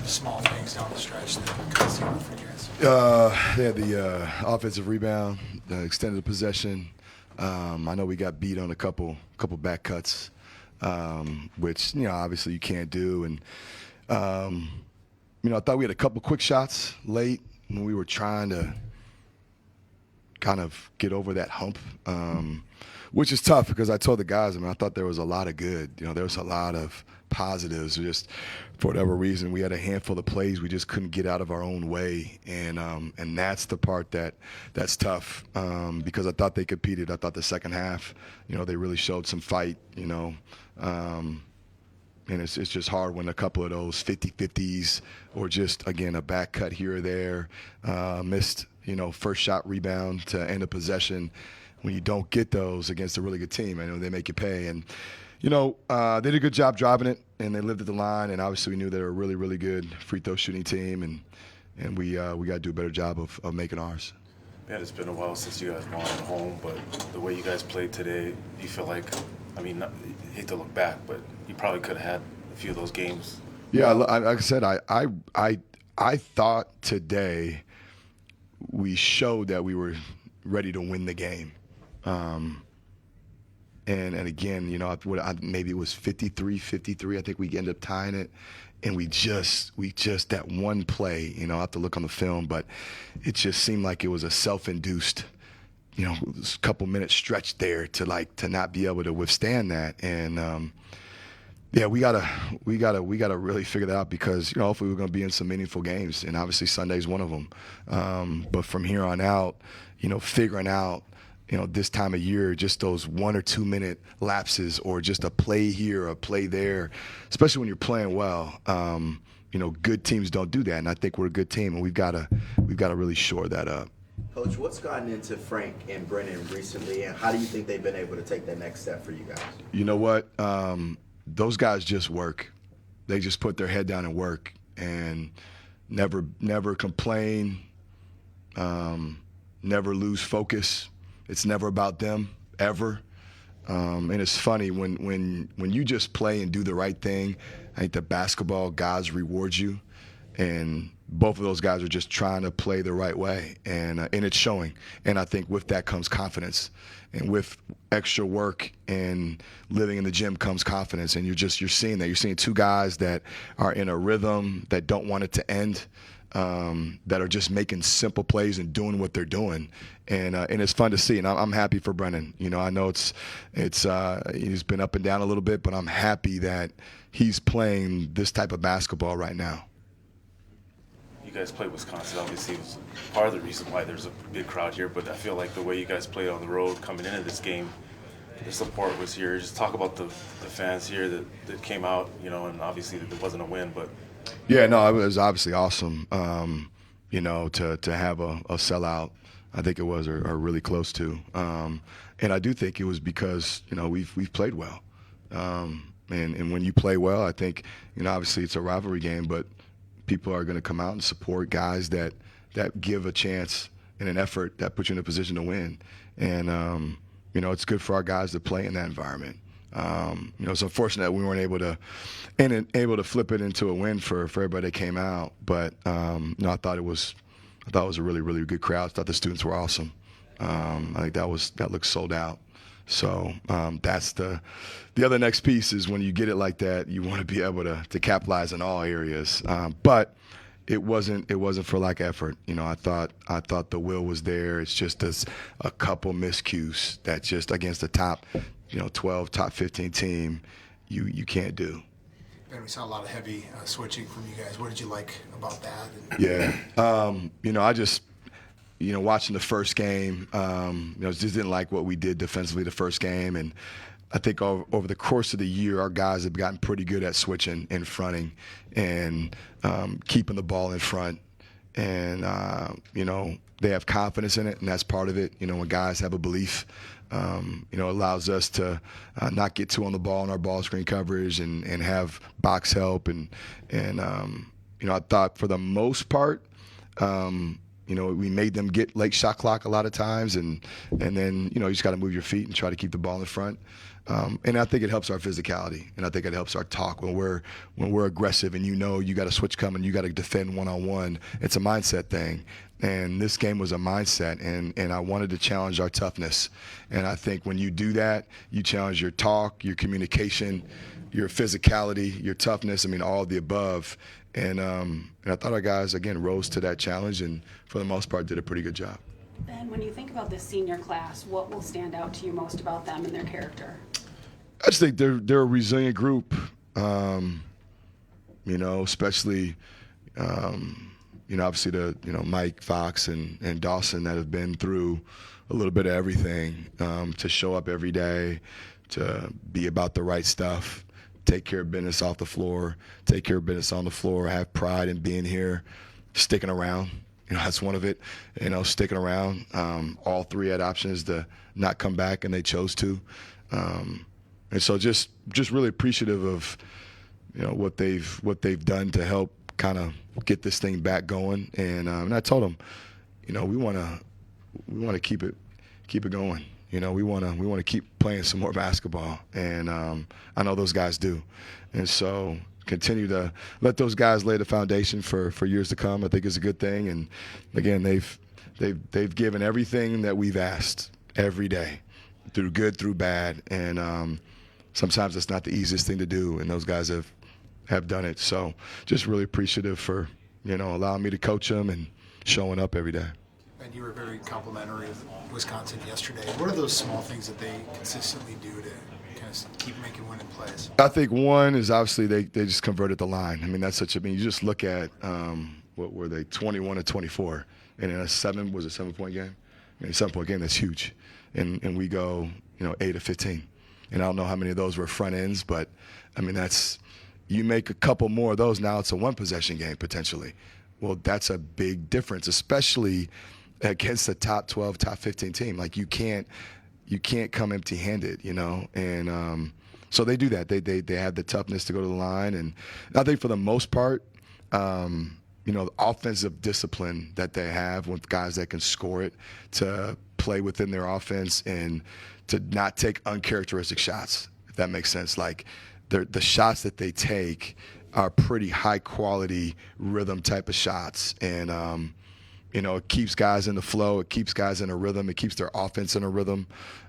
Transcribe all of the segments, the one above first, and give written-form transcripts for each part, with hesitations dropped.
small things down the stretch that kind of seem for you guys? They had the offensive rebound, the extended possession. I know we got beat on a couple back cuts, which obviously you can't do. And I thought we had a couple quick shots late when we were trying to kind of get over that hump, which is tough because I told the guys, I thought there was a lot of good. There was a lot of positives. Just for whatever reason, we had a handful of plays we just couldn't get out of our own way, and that's the part that's tough because I thought they competed. I thought the second half, they really showed some fight. And it's just hard when a couple of those 50-50s or just, again, a back cut here or there, missed, first shot rebound to end a possession. When you don't get those against a really good team, they make you pay. And, they did a good job driving it, and they lived at the line. And obviously we knew they were a really, really good free throw shooting team, and we got to do a better job of making ours. Yeah, it's been a while since you guys won at home, but the way you guys played today, you feel like, I hate to look back, but you probably could have had a few of those games. Yeah, like I said, I thought today we showed that we were ready to win the game. And again, maybe it was 53-53. I think we ended up tying it. And we just that one play, I have to look on the film, but it just seemed like it was a self-induced, couple minute stretch there to not be able to withstand that. And we gotta really figure that out because hopefully we're gonna be in some meaningful games, and obviously Sunday's one of them. But from here on out, figuring out this time of year, just those 1 or 2 minute lapses or just a play here or a play there, especially when you're playing well. Good teams don't do that, and I think we're a good team, and we've got to really shore that up. Coach, what's gotten into Frank and Brennan recently, and how do you think they've been able to take that next step for you guys? You know what? Those guys just work. They just put their head down and work, and never complain, never lose focus. It's never about them, ever. And it's funny, when you just play and do the right thing, I think the basketball gods reward you. And both of those guys are just trying to play the right way, and it's showing. And I think with that comes confidence, and with extra work and living in the gym comes confidence. And you're seeing that. You're seeing two guys that are in a rhythm, that don't want it to end, that are just making simple plays and doing what they're doing, and it's fun to see. And I'm happy for Brennan. I know it's he's been up and down a little bit, but I'm happy that he's playing this type of basketball right now. You guys played Wisconsin, obviously it was part of the reason why there's a big crowd here, but I feel like the way you guys played on the road coming into this game, the support was here. Just talk about the fans here that came out, and obviously it wasn't a win, but yeah, no, it was obviously awesome, to have a sellout. I think it was, or really close to. And I do think it was because, we've played well. And when you play well, I think, obviously it's a rivalry game, but people are going to come out and support guys that give a chance and an effort that put you in a position to win. And, it's good for our guys to play in that environment. It's unfortunate that we weren't able to flip it into a win for everybody that came out. But I thought it was a really, really good crowd. I thought the students were awesome. I think that looked sold out. So that's the other next piece is when you get it like that, you want to be able to capitalize in all areas. But it wasn't for lack of effort. I thought the will was there. It's just a couple miscues that just against the top 12, top 15 team, you can't do. And we saw a lot of heavy switching from you guys. What did you like about that? Yeah. I just, watching the first game, just didn't like what we did defensively the first game. And I think over the course of the year, our guys have gotten pretty good at switching and fronting and keeping the ball in front. And, they have confidence in it, and that's part of it. When guys have a belief, it allows us to not get too on the ball in our ball screen coverage and have box help. And I thought for the most part, You know, we made them get late shot clock a lot of times, and then, you know, you just got to move your feet and try to keep the ball in front. And I think it helps our physicality, and I think it helps our talk when we're aggressive, and you know you got a switch coming, you got to defend one-on-one. It's a mindset thing, and this game was a mindset, and I wanted to challenge our toughness. And I think when you do that, you challenge your talk, your communication, your physicality, your toughness. I mean, all of the above. And I thought our guys, again, rose to that challenge, and for the most part did a pretty good job. Ben, when you think about this senior class, what will stand out to you most about them and their character? I just think they're a resilient group, you know, especially, you know, obviously Mike Fox and Dawson that have been through a little bit of everything, to show up every day, to be about the right stuff, take care of business off the floor, take care of business on the floor, have pride in being here, sticking around. You know, that's one of it, you know, sticking around. All three had options to not come back, and they chose to. And so just really appreciative of, you know, what they've done to help kind of get this thing back going. And I told them, you know, we want to keep it going. You know, we want to keep playing some more basketball, and I know those guys do. And so continue to let those guys lay the foundation for years to come. I think is a good thing. And again, they've given everything that we've asked every day, through good, through bad, and sometimes it's not the easiest thing to do, and those guys have done it. So just really appreciative for, you know, allowing me to coach them and showing up every day. And you were very complimentary of Wisconsin yesterday. What are those small things that they consistently do to kind of keep making winning plays? I think one is obviously they just converted the line. I mean, you just look at, what were they, 21 to 24, and in a 7-point game? I mean, a 7-point game, that's huge. And we go, you know, 8 to 15. And I don't know how many of those were front ends, but I mean, you make a couple more of those, now it's a one-possession game potentially. Well, that's a big difference, especially against a top 12, top 15 team. Like, you can't come empty-handed, you know. And so they do that. They have the toughness to go to the line, and I think for the most part, you know, the offensive discipline that they have with guys that can score it, to play within their offense and to not take uncharacteristic shots, if that makes sense. Like, the shots that they take are pretty high-quality rhythm type of shots, and you know, it keeps guys in the flow, it keeps guys in a rhythm, it keeps their offense in a rhythm.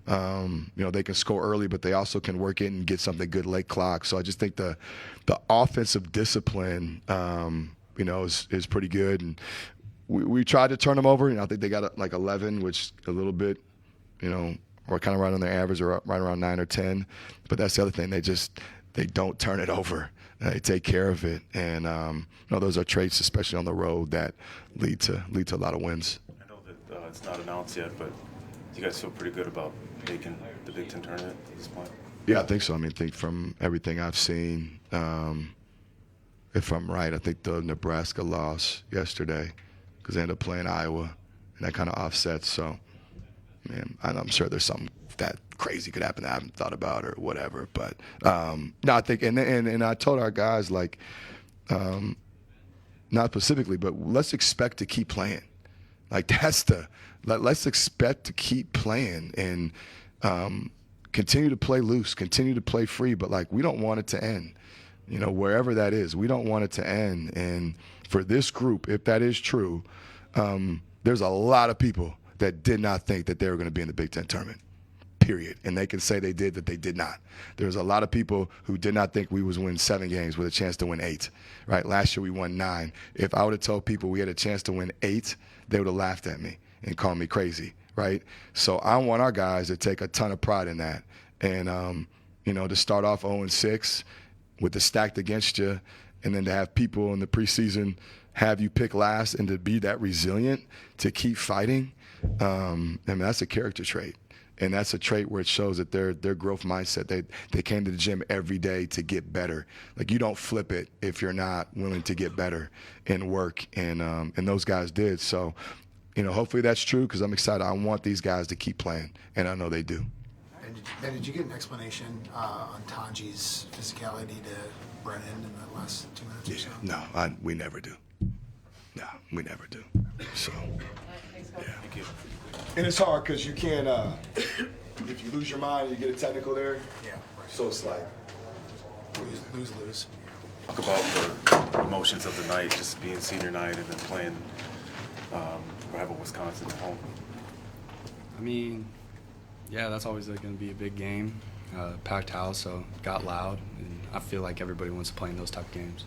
You know, they can score early, but they also can work it and get something good late clock. So I just think the offensive discipline, you know, is pretty good. And we tried to turn them over. You know, I think they got like 11, which a little bit, you know, or kind of right on their average, or right around 9 or 10. But that's the other thing. They don't turn it over. They take care of it. And you know, those are traits, especially on the road, that lead to a lot of wins. I know that it's not announced yet, but do you guys feel pretty good about making the Big Ten tournament at this point? Yeah, I think so. I mean, I think from everything I've seen, if I'm right, I think the Nebraska loss yesterday, because they ended up playing Iowa, and that kind of offsets. So, man, I'm sure there's something that crazy could happen that I haven't thought about or whatever. But no, I think, and I told our guys, like, not specifically, but let's expect to keep playing. Like, let's expect to keep playing and continue to play loose, continue to play free. But, like, we don't want it to end. You know, wherever that is, we don't want it to end. And for this group, if that is true, there's a lot of people that did not think that they were going to be in the Big Ten tournament, period. And they can say they did, that they did not. There's a lot of people who did not think we was win 7 games with a chance to win 8, right? Last year we won 9. If I would have told people we had a chance to win 8, they would have laughed at me and called me crazy, right? So I want our guys to take a ton of pride in that. And, you know, to start off 0-6 with the stacked against you, and then to have people in the preseason have you pick last, and to be that resilient, to keep fighting, I mean, that's a character trait. And that's a trait where it shows that their growth mindset, they came to the gym every day to get better. Like, you don't flip it if you're not willing to get better and work, and those guys did. So, you know, hopefully that's true, because I'm excited. I want these guys to keep playing, and I know they do. And did you get an explanation on Tanji's physicality to Brennan in the last 2 minutes or so? No, we never do. No, we never do. So, Thank you. and it's hard because you can't. If you lose your mind, you get a technical there. Yeah, right. So it's like, Lose. Talk about the emotions of the night, just being senior night and then playing rival Wisconsin at home. I mean, yeah, that's always going to be a big game. Packed house, so it got loud, and I feel like everybody wants to play in those type of games.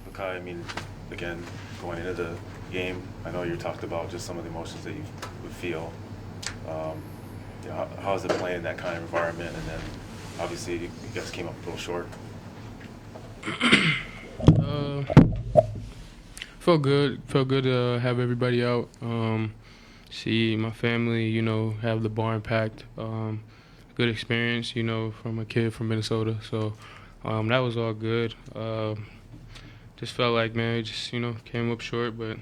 Okay, I mean, again, going into the game, I know you talked about just some of the emotions that you would feel. How is it playing in that kind of environment? And then, obviously, you guys came up a little short. Felt good. Felt good to have everybody out. See my family, have the barn packed. Good experience, from a kid from Minnesota. So that was all good. Just felt like, man, we just, came up short, but,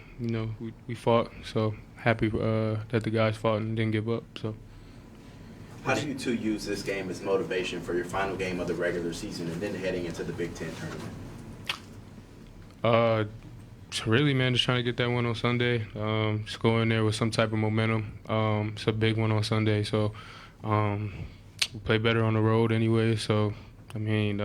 we fought. So happy that the guys fought and didn't give up. So. How do you two use this game as motivation for your final game of the regular season and then heading into the Big Ten tournament? Really, man, just trying to get that one on Sunday. Just go in there with some type of momentum. It's a big one on Sunday, so we play better on the road anyway. So, I mean,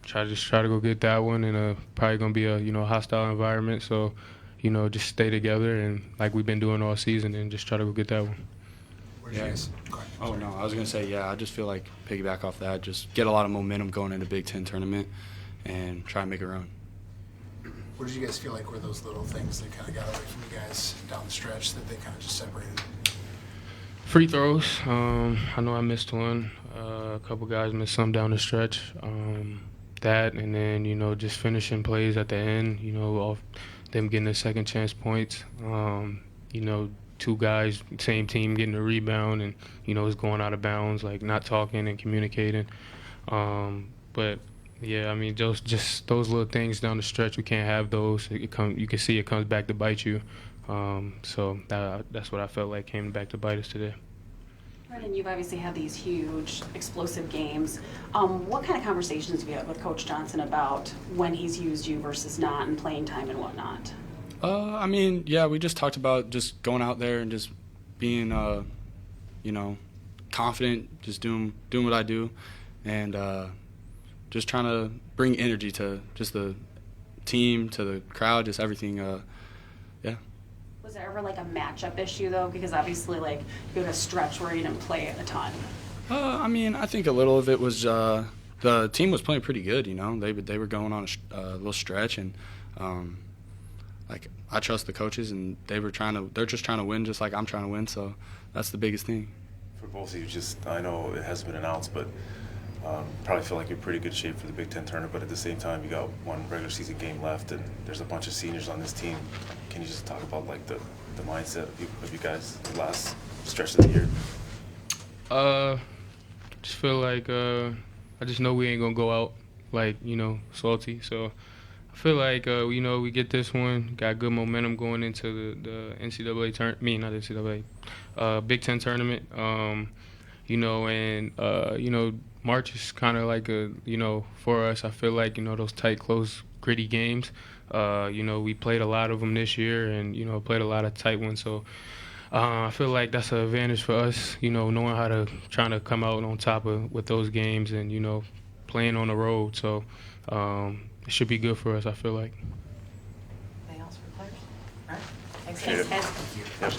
try to go get that one, and probably gonna be a hostile environment. So, just stay together and like we've been doing all season, and just try to go get that one. Where'd you guys? Go ahead. Oh, no, I was going to say, yeah, I just feel like piggyback off that, just get a lot of momentum going into Big Ten tournament and try and make a run. What did you guys feel like were those little things that kind of got away from you guys down the stretch that they kind of just separated? Free throws. I know I missed one. A couple guys missed some down the stretch. That, and then, just finishing plays at the end, off them getting the second chance points. Two guys, same team, getting a rebound and, it's going out of bounds, like not talking and communicating. But, yeah, I mean, just those little things down the stretch, we can't have those. You can see it comes back to bite you. So that's what I felt like came back to bite us today. Brendan, you've obviously had these huge, explosive games. What kind of conversations have you had with Coach Johnson about when he's used you versus not and playing time and whatnot? I mean, yeah, we just talked about just going out there and just being, confident, just doing what I do, and just trying to bring energy to just the team, to the crowd, just everything. Yeah. Was there ever like a matchup issue though? Because obviously, like you had a stretch where you didn't play a ton. I mean, I think a little of it was the team was playing pretty good. They were going on a little stretch, and like I trust the coaches, and they're just trying to win, just like I'm trying to win. So that's the biggest thing. For both of you, I know it hasn't been announced, but probably feel like you're in pretty good shape for the Big Ten tournament. But at the same time, you got one regular season game left, and there's a bunch of seniors on this team. Can you just talk about like the mindset of you guys the last stretch of the year? Just feel like I just know we ain't gonna go out like salty. So I feel like we get this one, got good momentum going into the NCAA not NCAA, Big Ten tournament. And March is kind of like for us. I feel like those tight, close, gritty games. We played a lot of them this year, and played a lot of tight ones. So I feel like that's an advantage for us. Knowing how to trying to come out on top with those games, and playing on the road. So it should be good for us. I feel like. Anything else for players? All right. Thanks, guys. Yep.